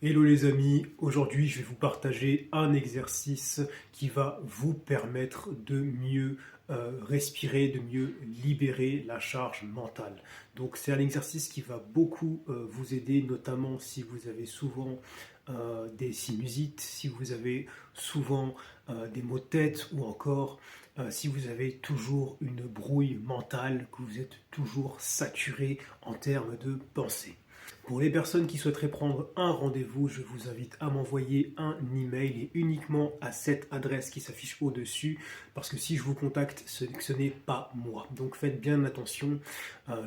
Hello les amis, aujourd'hui je vais vous partager un exercice qui va vous permettre de mieux respirer, de mieux libérer la charge mentale. Donc c'est un exercice qui va beaucoup vous aider, notamment si vous avez souvent des sinusites, si vous avez souvent des maux de tête ou encore si vous avez toujours une brouille mentale, que vous êtes toujours saturé en termes de pensée. Pour les personnes qui souhaiteraient prendre un rendez-vous, je vous invite à m'envoyer un email et uniquement à cette adresse qui s'affiche au-dessus, parce que si je vous contacte, ce n'est pas moi. Donc faites bien attention,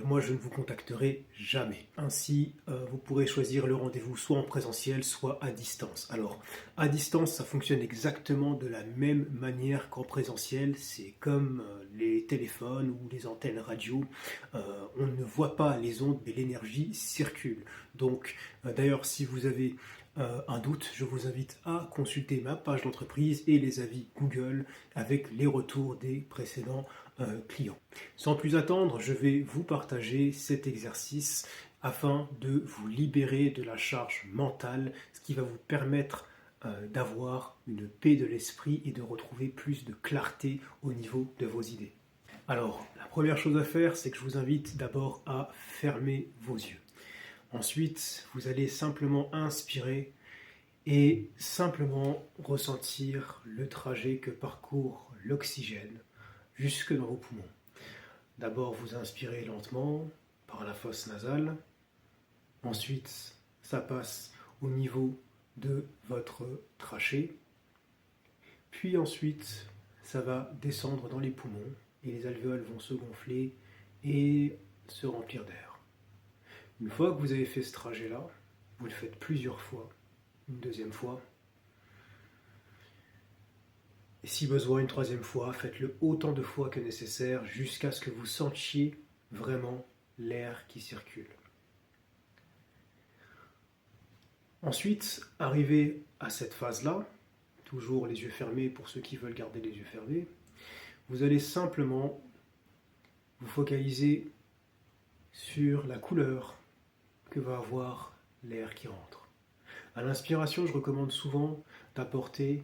moi je ne vous contacterai jamais. Ainsi, vous pourrez choisir le rendez-vous soit en présentiel, soit à distance. Alors, à distance, ça fonctionne exactement de la même manière qu'en présentiel. C'est comme les téléphones ou les antennes radio. On ne voit pas les ondes, mais l'énergie circule. Donc, d'ailleurs, si vous avez un doute, je vous invite à consulter ma page d'entreprise et les avis Google avec les retours des précédents clients. Sans plus attendre, je vais vous partager cet exercice afin de vous libérer de la charge mentale, ce qui va vous permettre d'avoir une paix de l'esprit et de retrouver plus de clarté au niveau de vos idées. Alors, la première chose à faire, c'est que je vous invite d'abord à fermer vos yeux. Ensuite, vous allez simplement inspirer et simplement ressentir le trajet que parcourt l'oxygène jusque dans vos poumons. D'abord, vous inspirez lentement par la fosse nasale. Ensuite, ça passe au niveau de votre trachée. Puis ensuite, ça va descendre dans les poumons et les alvéoles vont se gonfler et se remplir d'air. Une fois que vous avez fait ce trajet-là, vous le faites plusieurs fois, une deuxième fois, et si besoin une troisième fois, faites-le autant de fois que nécessaire jusqu'à ce que vous sentiez vraiment l'air qui circule. Ensuite, arrivé à cette phase-là, toujours les yeux fermés pour ceux qui veulent garder les yeux fermés, vous allez simplement vous focaliser sur la couleur que va avoir l'air qui rentre. À l'inspiration, je recommande souvent d'apporter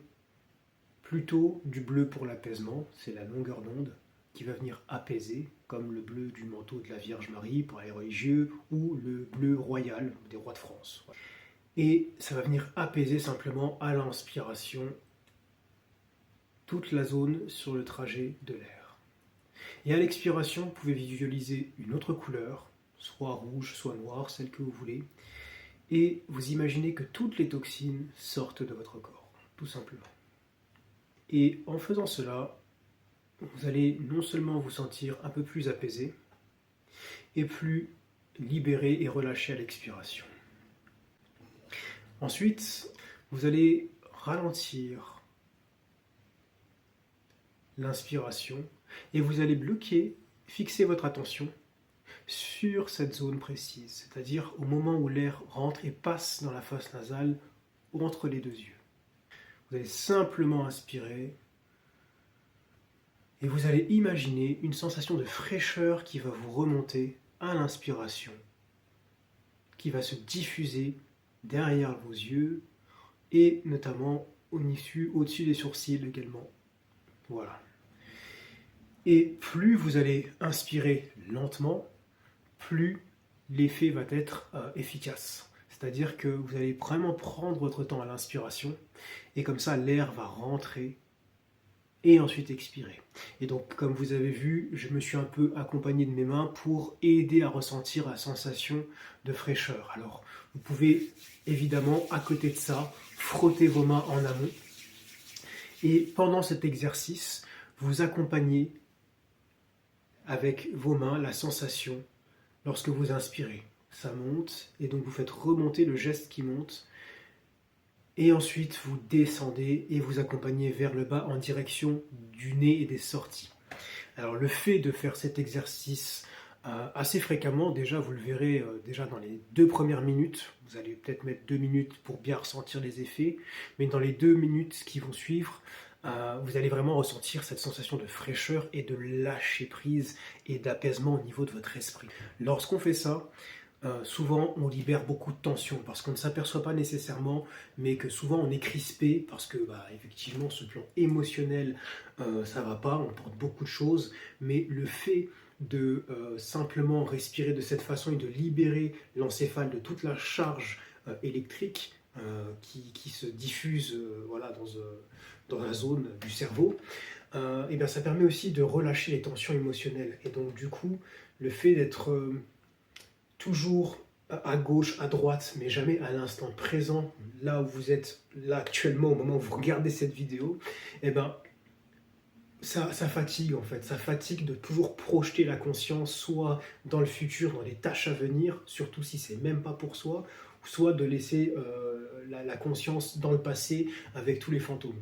plutôt du bleu pour l'apaisement, c'est la longueur d'onde qui va venir apaiser, comme le bleu du manteau de la Vierge Marie pour les religieux ou le bleu royal des rois de France. Et ça va venir apaiser simplement à l'inspiration toute la zone sur le trajet de l'air. Et à l'expiration, vous pouvez visualiser une autre couleur, soit rouge, soit noire, celle que vous voulez, et vous imaginez que toutes les toxines sortent de votre corps, tout simplement. Et en faisant cela, vous allez non seulement vous sentir un peu plus apaisé, et plus libéré et relâché à l'expiration. Ensuite, vous allez ralentir l'inspiration et vous allez bloquer, fixer votre attention sur cette zone précise, c'est-à-dire au moment où l'air rentre et passe dans la fosse nasale ou entre les deux yeux. Vous allez simplement inspirer et vous allez imaginer une sensation de fraîcheur qui va vous remonter à l'inspiration, qui va se diffuser derrière vos yeux et notamment au-dessus des sourcils également. Voilà. Et plus vous allez inspirer lentement, plus l'effet va être efficace. C'est-à-dire que vous allez vraiment prendre votre temps à l'inspiration et comme ça l'air va rentrer et ensuite expirer. Et donc comme vous avez vu, je me suis un peu accompagné de mes mains pour aider à ressentir la sensation de fraîcheur. Alors vous pouvez évidemment à côté de ça frotter vos mains en amont et pendant cet exercice vous accompagnez avec vos mains la sensation lorsque vous inspirez. Ça monte et donc vous faites remonter le geste qui monte et ensuite vous descendez et vous accompagnez vers le bas en direction du nez et des sorties. Alors le fait de faire cet exercice assez fréquemment, déjà vous le verrez déjà dans les 2 premières minutes, vous allez peut-être mettre 2 minutes pour bien ressentir les effets, mais dans les 2 minutes qui vont suivre, vous allez vraiment ressentir cette sensation de fraîcheur et de lâcher prise et d'apaisement au niveau de votre esprit. Lorsqu'on fait ça, souvent on libère beaucoup de tension parce qu'on ne s'aperçoit pas nécessairement, mais que souvent on est crispé parce que effectivement ce plan émotionnel ça va pas, on porte beaucoup de choses, mais le fait de simplement respirer de cette façon et de libérer l'encéphale de toute la charge électrique qui se diffuse voilà, dans la zone du cerveau, et bien ça permet aussi de relâcher les tensions émotionnelles. Et donc du coup, le fait d'être toujours à gauche, à droite, mais jamais à l'instant présent, là où vous êtes là actuellement, au moment où vous regardez cette vidéo, et ben ça fatigue en fait, ça fatigue de toujours projeter la conscience soit dans le futur, dans les tâches à venir, surtout si c'est même pas pour soi, soit de laisser la conscience dans le passé avec tous les fantômes.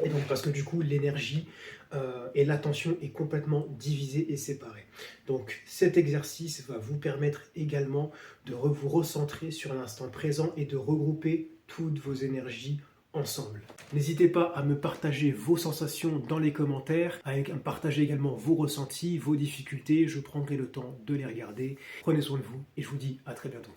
Et donc parce que du coup l'énergie et l'attention est complètement divisée et séparée. Donc cet exercice va vous permettre également de vous recentrer sur l'instant présent et de regrouper toutes vos énergies ensemble. N'hésitez pas à me partager vos sensations dans les commentaires, à me partager également vos ressentis, vos difficultés, je prendrai le temps de les regarder. Prenez soin de vous et je vous dis à très bientôt.